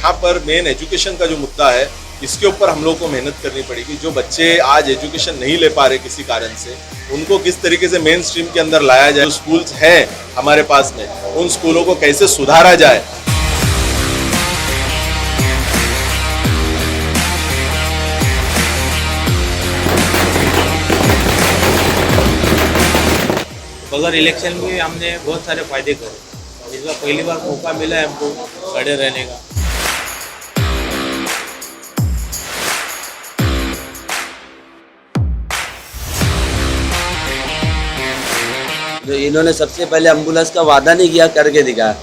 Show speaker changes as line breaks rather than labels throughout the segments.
यहाँ पर main education का जो मुद्दा है, इसके ऊपर हम लोग को मेहनत करनी पड़ेगी। जो बच्चे आज एजुकेशन नहीं ले पा रहे किसी कारण से, उनको किस तरीके से मेन स्ट्रीम के अंदर लाया जाए, जो स्कूल्स हैं हमारे पास में, उन स्कूलों को कैसे सुधारा जाए।
बगैर इलेक्शन में हमने बहुत सारे फायदे करे। इस बार पहली बार मौका मिला है हमको खड़े रहने का।
जो इन्होंने सबसे पहले एम्बुलेंस का वादा नहीं किया, करके दिखाया।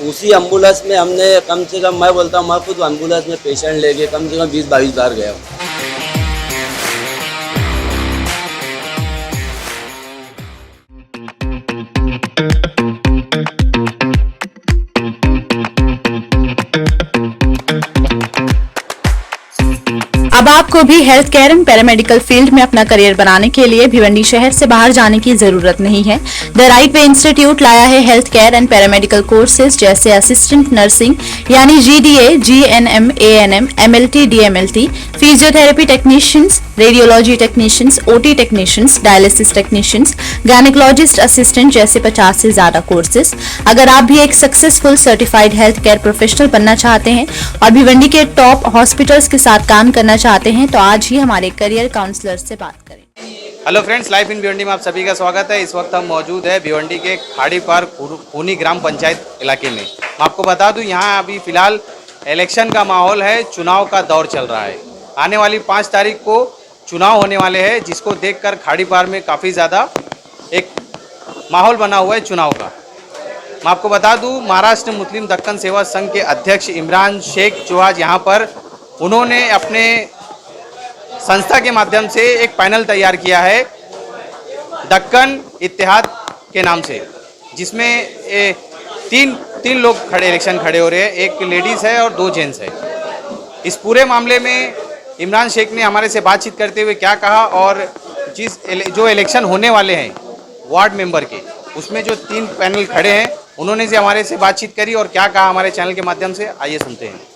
उसी एम्बुलेंस में हमने कम से कम, मैं बोलता हूँ, मैं खुद एम्बुलेंस में पेशेंट लेके कम से कम 20-22 बार गया हूँ।
अब आपको भी health care and paramedical field में अपना करियर बनाने के लिए भिवंडी शहर से बाहर जाने की जरूरत नहीं है। द राइट वे इंस्टीट्यूट लाया है health care and paramedical courses जैसे असिस्टेंट नर्सिंग यानी GDA, GNM, ANM, MLT, DMLT, physiotherapy technicians, radiology technicians, OT technicians, dialysis technicians, gynaecologist assistant जैसे 50 से ज्यादा कोर्सेज। अगर आप भी एक successful certified health care professional बनना चाहते हैं और भिवंडी के टॉप हॉस्पिटल्स के साथ काम करना चाहते हैं तो आज ही हमारे करियर काउंसलर से बात करें।
Hello friends, life in Bhiwandi में आप सभी का स्वागत है। इस वक्त हम मौजूद है भिवंडी के खाड़ी पार खूनी ग्राम पंचायत इलाके में। मैं आपको बता दूं, यहाँ अभी फिलहाल इलेक्शन का माहौल है, चुनाव का दौर चल रहा है। आने वाली 5 तारीख को चुनाव होने वाले हैं, जिसको देखकर खाड़ी पार में काफ़ी ज़्यादा एक माहौल बना हुआ है चुनाव का। मैं आपको बता दूं, महाराष्ट्र मुस्लिम दक्कन सेवा संघ के अध्यक्ष इमरान शेख जो आज यहाँ पर, उन्होंने अपने संस्था के माध्यम से एक पैनल तैयार किया है दक्कन इत्तेहाद के नाम से, जिसमें तीन लोग इलेक्शन खड़े हो रहे हैं। एक लेडीज़ है और 2 जेंट्स है। इस पूरे मामले में इमरान शेख ने हमारे से बातचीत करते हुए क्या कहा, और जो इलेक्शन होने वाले हैं वार्ड मेंबर के, उसमें जो 3 पैनल खड़े हैं, उन्होंने से हमारे से बातचीत करी और क्या कहा हमारे चैनल के माध्यम से, आइए सुनते हैं।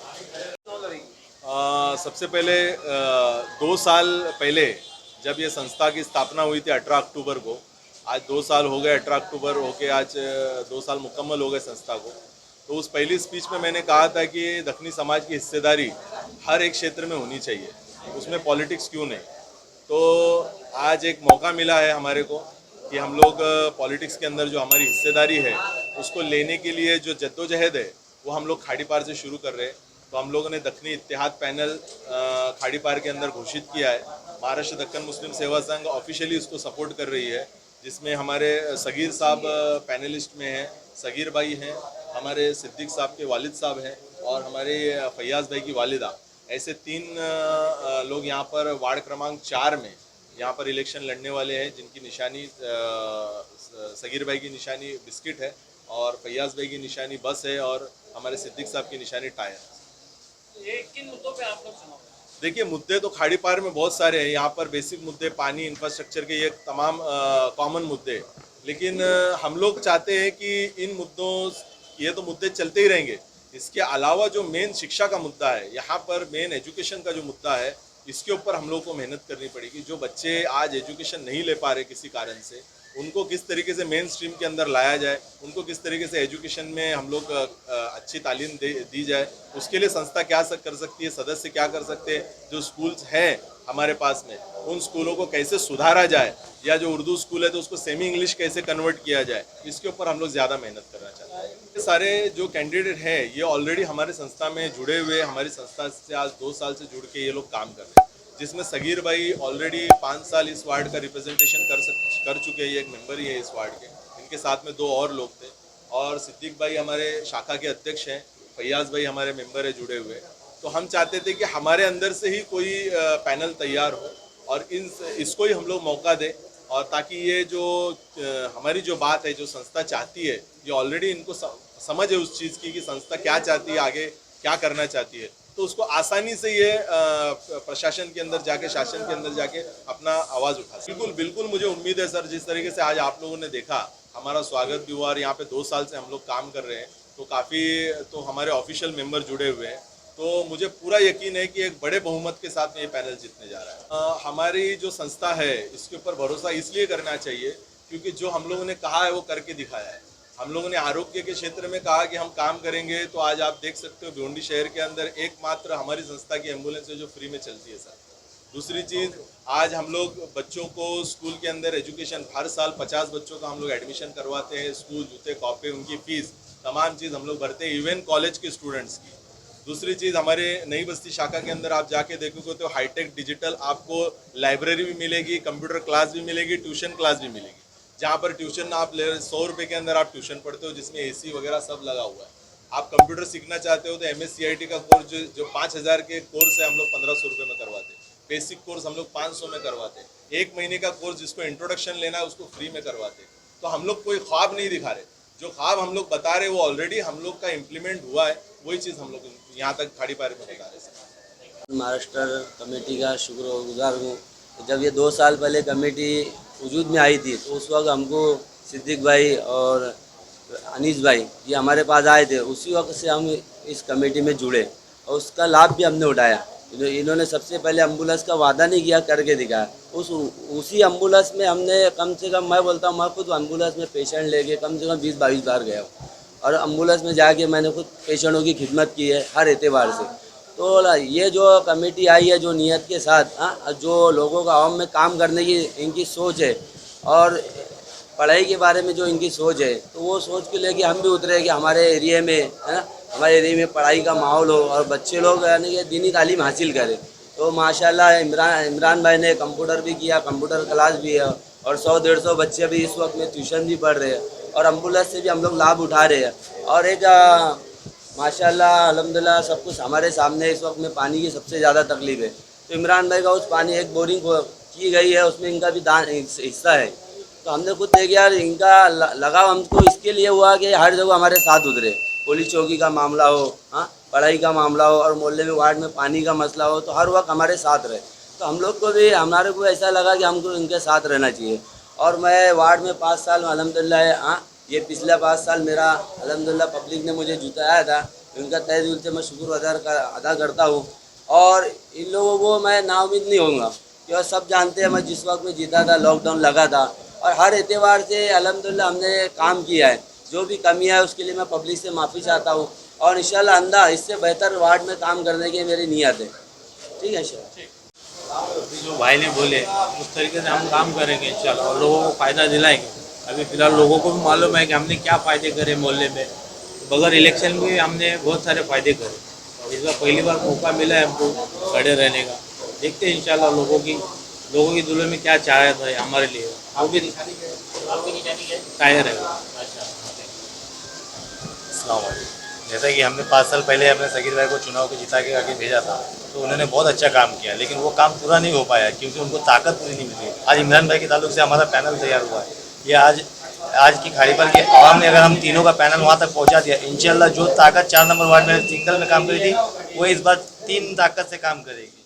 सबसे पहले 2 साल पहले जब ये संस्था की स्थापना हुई थी 18 अक्टूबर को, आज 2 साल हो गए। 18 अक्टूबर होके आज 2 साल मुकम्मल हो गए संस्था को। तो उस पहली स्पीच में मैंने कहा था कि दक्कनी समाज की हिस्सेदारी हर एक क्षेत्र में होनी चाहिए, उसमें पॉलिटिक्स क्यों नहीं। तो आज एक मौका मिला है हमारे को कि हम लोग पॉलिटिक्स के अंदर जो हमारी हिस्सेदारी है उसको लेने के लिए जो जद्दोजहद है वो हम लोग खाड़ी पार से शुरू कर रहे हैं। तो हम लोगों ने दक्कनी इत्तेहाद पैनल खाड़ी पार के अंदर घोषित किया है। महाराष्ट्र दक्कन मुस्लिम सेवा संघ ऑफिशियली उसको सपोर्ट कर रही है, जिसमें हमारे सगीर साहब पैनलिस्ट में हैं, सगीर भाई हैं, हमारे सिद्दीक साहब के वालिद साहब हैं और हमारे फैयाज भाई की वालिदा। ऐसे 3 लोग यहाँ पर वार्ड क्रमांक 4 में यहाँ पर इलेक्शन लड़ने वाले हैं, जिनकी निशानी सगीर भाई की निशानी बिस्किट है और फैयाज भाई की निशानी बस है और हमारे सिद्दीक साहब की निशानी टायर।
किन मुद्दों पे आप लोग चुनाव?
देखिए, मुद्दे तो खाड़ी पार में बहुत सारे हैं। यहाँ पर बेसिक मुद्दे, पानी, इंफ्रास्ट्रक्चर के, ये तमाम कॉमन मुद्दे। लेकिन हम लोग चाहते हैं कि इन मुद्दों, ये तो मुद्दे चलते ही रहेंगे, इसके अलावा जो मेन शिक्षा का मुद्दा है, यहाँ पर मेन एजुकेशन का जो मुद्दा है, इसके ऊपर हम लोग को मेहनत करनी पड़ेगी। जो बच्चे आज एजुकेशन नहीं ले पा रहे किसी कारण से, उनको किस तरीके से मेन स्ट्रीम के अंदर लाया जाए, उनको किस तरीके से एजुकेशन में हम लोग अच्छी तालीम दी जाए, उसके लिए संस्था क्या कर सकती है, सदस्य क्या कर सकते हैं। जो स्कूल्स हैं हमारे पास में, उन स्कूलों को कैसे सुधारा जाए, या जो उर्दू स्कूल है तो उसको सेमी इंग्लिश कैसे कन्वर्ट किया जाए, इसके ऊपर हम लोग ज़्यादा मेहनत करना चाहते हैं। ये सारे जो कैंडिडेट हैं ये ऑलरेडी हमारे संस्था में जुड़े हुए, हमारी संस्था से आज 2 साल से जुड़ के ये लोग काम कर रहे हैं, जिसमें सगीर भाई ऑलरेडी 5 साल इस वार्ड का रिप्रेजेंटेशन कर चुके हैं। ये एक मेंबर ही है इस वार्ड के। इनके साथ में 2 और लोग थे और सिद्दीक भाई हमारे शाखा के अध्यक्ष हैं, फैयाज भाई हमारे मेंबर है जुड़े हुए। तो हम चाहते थे कि हमारे अंदर से ही कोई पैनल तैयार हो और इसको ही हम लोग मौका दें, और ताकि ये जो हमारी जो बात है, जो संस्था चाहती है, ये ऑलरेडी इनको समझ है उस चीज़ की कि संस्था क्या चाहती है, आगे क्या करना चाहती है। तो उसको आसानी से ये प्रशासन के अंदर जाके, शासन के अंदर जाके अपना आवाज़ उठा सकते। बिल्कुल मुझे उम्मीद है सर, जिस तरीके से आज आप लोगों ने देखा, हमारा स्वागत भी हुआ और यहाँ पे 2 साल से हम लोग काम कर रहे हैं, तो काफ़ी तो हमारे ऑफिशियल मेंबर जुड़े हुए हैं, तो मुझे पूरा यकीन है कि एक बड़े बहुमत के साथ में ये पैनल जीतने जा रहा है। हमारी जो संस्था है इसके ऊपर भरोसा इसलिए करना चाहिए क्योंकि जो हम लोगों ने कहा है वो करके दिखाया है। हम लोगों ने आरोग्य के क्षेत्र में कहा कि हम काम करेंगे, तो आज आप देख सकते हो भिवंडी शहर के अंदर एकमात्र हमारी संस्था की एम्बुलेंस है जो फ्री में चलती है सर। दूसरी चीज़, आज हम लोग बच्चों को स्कूल के अंदर एजुकेशन, हर साल 50 बच्चों का हम लोग एडमिशन करवाते हैं, स्कूल, जूते, कॉपी, उनकी फीस, तमाम चीज़ हम लोग भरते हैं, इवन कॉलेज के स्टूडेंट्स की। दूसरी चीज़, हमारे नई बस्ती शाखा के अंदर आप जाके देखोगे तो हाईटेक डिजिटल आपको लाइब्रेरी भी मिलेगी, कंप्यूटर क्लास भी मिलेगी, ट्यूशन क्लास भी मिलेगी, जहाँ पर ट्यूशन आप 100 रुपये के अंदर आप ट्यूशन पढ़ते हो, जिसमें AC वगैरह सब लगा हुआ है। आप कंप्यूटर सीखना चाहते हो तो MSCIT का कोर्स जो 5000 के कोर्स है हम लोग 1500 रुपये में करवाते हैं। बेसिक कोर्स हम लोग 500 में करवाते हैं। 1 महीने का कोर्स जिसको इंट्रोडक्शन लेना है उसको फ्री में करवाते हैं। तो हम लोग कोई ख्वाब नहीं दिखा रहे, जो ख्वाब हम लोग बता रहे वो ऑलरेडी हम लोग का इम्प्लीमेंट हुआ है, वही चीज़ हम लोग यहाँ तक खाड़ी पार में बता रहे हैं।
महाराष्ट्र कमेटी का शुक्रगुजार हूँ। जब ये 2 साल पहले कमेटी वजूद में आई थी तो उस वक्त हमको सिद्दीक भाई और अनीस भाई ये हमारे पास आए थे, उसी वक्त से हम इस कमेटी में जुड़े और उसका लाभ भी हमने उठाया। इन्होंने सबसे पहले एम्बुलेंस का वादा नहीं किया, करके दिखाया। उसी एम्बुलेंस में हमने कम से कम, मैं बोलता हूँ, मैं खुद एम्बुलेंस में पेशेंट लेके कम से कम 20-22 बार गया हूँ और एम्बुलेंस में जाके मैंने खुद पेशेंटों की खिदमत की है हर एतबार से। तो ये जो कमेटी आई है जो नियत के साथ, जो लोगों का आवाम में काम करने की इनकी सोच है और पढ़ाई के बारे में जो इनकी सोच है, तो वो सोच के लेके हम भी उतरे कि हमारे एरिया में, है ना, हमारे एरिया में पढ़ाई का माहौल हो और बच्चे लोग यानी कि दीनी तालीम हासिल करें। तो माशाल्लाह इमरान भाई ने कंप्यूटर भी किया, कंप्यूटर क्लास भी है और 100-150 बच्चे भी इस वक्त में ट्यूशन भी पढ़ रहे हैं और एम्बुलेंस से भी हम लोग लाभ उठा रहे हैं। और एक माशाल्लाह अल्हम्दुलिल्लाह सब कुछ हमारे सामने इस वक्त में पानी की सबसे ज़्यादा तकलीफ है, तो इमरान भाई का उस पानी एक बोरिंग की गई है, उसमें इनका भी दान हिस्सा है। तो हमने खुद देखा यार, इनका लगाव हमको इसके लिए हुआ कि हर जगह हमारे साथ उतरे, पुलिस चौकी का मामला हो, हाँ, पढ़ाई का मामला हो और मोहल्ले में वार्ड में पानी का मसला हो, तो हर वक्त हमारे साथ रहे। तो हम लोग को भी, हमारे को ऐसा लगा कि हमको इनके साथ रहना चाहिए। और मैं वार्ड में 5 साल अल्हम्दुलिल्लाह, हाँ, ये पिछला 5 साल मेरा अल्हम्दुलिल्लाह पब्लिक ने मुझे जिताया था, इनका तहे दिल से मैं शुक्र अदा करता हूँ। और इन लोगों को मैं नाउम्मीद नहीं होऊंगा क्योंकि सब जानते हैं मैं जिस वक्त में जीता था लॉकडाउन लगा था और हर एतबार से अल्हम्दुलिल्लाह हमने काम किया है। जो भी कमियाँ है उसके लिए मैं पब्लिक से माफ़ी चाहता हूँ और इंशाल्लाह अंदा इससे बेहतर वार्ड में काम करने की मेरी नीयत है। ठीक है इंशाल्लाह।
जो भाई ने बोले उस तरीके से हम काम करेंगे इंशाल्लाह और लोगों को फ़ायदा दिलाएंगे। अभी फ़िलहाल लोगों को भी मालूम है कि हमने क्या फ़ायदे करे मोहल्ले में, बगैर इलेक्शन में हमने बहुत सारे फ़ायदे करे। इस बार पहली बार मौका मिला है हमको खड़े रहने का। देखते हैं इंशाल्लाह लोगों की दिलों में क्या चाहत है हमारे लिए, वो भी कायर है।
जैसा कि हमने 5 साल पहले अपने सगीर भाई को चुनाव के जिता के आगे भेजा था, तो उन्होंने बहुत अच्छा काम किया, लेकिन वो काम पूरा नहीं हो पाया क्योंकि उनको ताकत पूरी नहीं मिली। आज इमरान भाई के ताल्लुक से हमारा पैनल तैयार हुआ है। ये आज की खाड़ी पर की आवाम ने अगर हम तीनों का पैनल वहाँ तक पहुँचा दिया, इंशाल्लाह जो ताकत 4 नंबर वार्ड में सिंगल में काम करी थी वो इस बार 3 ताकत से काम करेगी।